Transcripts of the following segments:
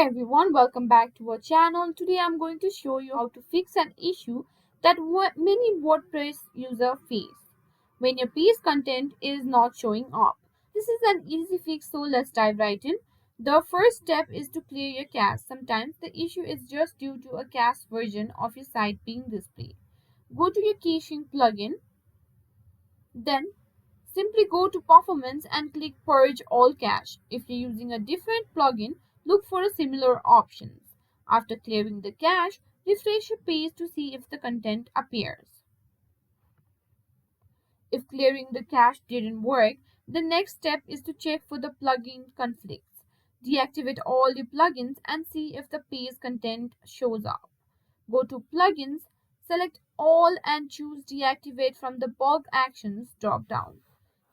Everyone, welcome back to our channel. Today I'm going to show you how to fix an issue that many WordPress users face when your piece content is not showing up. This is an easy fix, so let's dive right in. The first step is to clear your cache. Sometimes the issue is just due to a cached version of your site being displayed. Go to your caching plugin, then simply go to Performance and click Purge All Cache. If you're using a different plugin, look for a similar options. After clearing the cache, refresh your page to see if the content appears. If clearing the cache didn't work, the next step is to check for the plugin conflicts. Deactivate all your plugins and see if the page content shows up. Go to Plugins, select All and choose Deactivate from the Bulk Actions drop-down.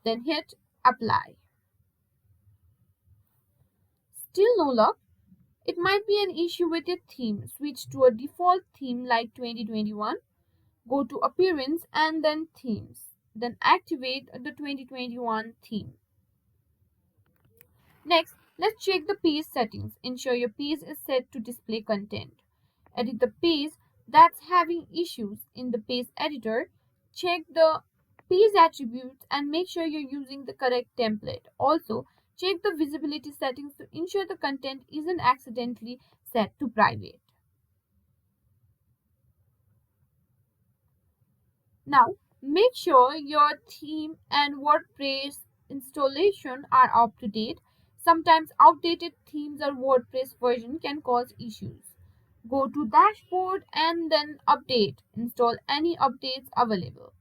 Then hit Apply. Still no luck? It might be an issue with your theme. Switch to a default theme like 2021. Go to Appearance and then Themes. Then activate the 2021 theme. Next, let's check the page settings. Ensure your page is set to display content. Edit the page that's having issues in the page editor. Check the page attributes and make sure you're using the correct template. Also, check the visibility settings to ensure the content isn't accidentally set to private. Now, make sure your theme and WordPress installation are up to date. Sometimes outdated themes or WordPress version can cause issues. Go to Dashboard and then Update. Install any updates available.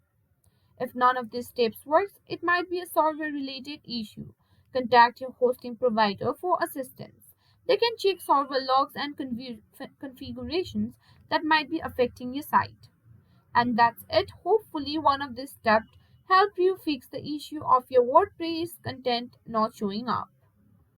If none of these steps works, it might be a server related issue. Contact your hosting provider for assistance. They can check server logs and configurations that might be affecting your site. And that's it. Hopefully, one of these steps help you fix the issue of your WordPress content not showing up.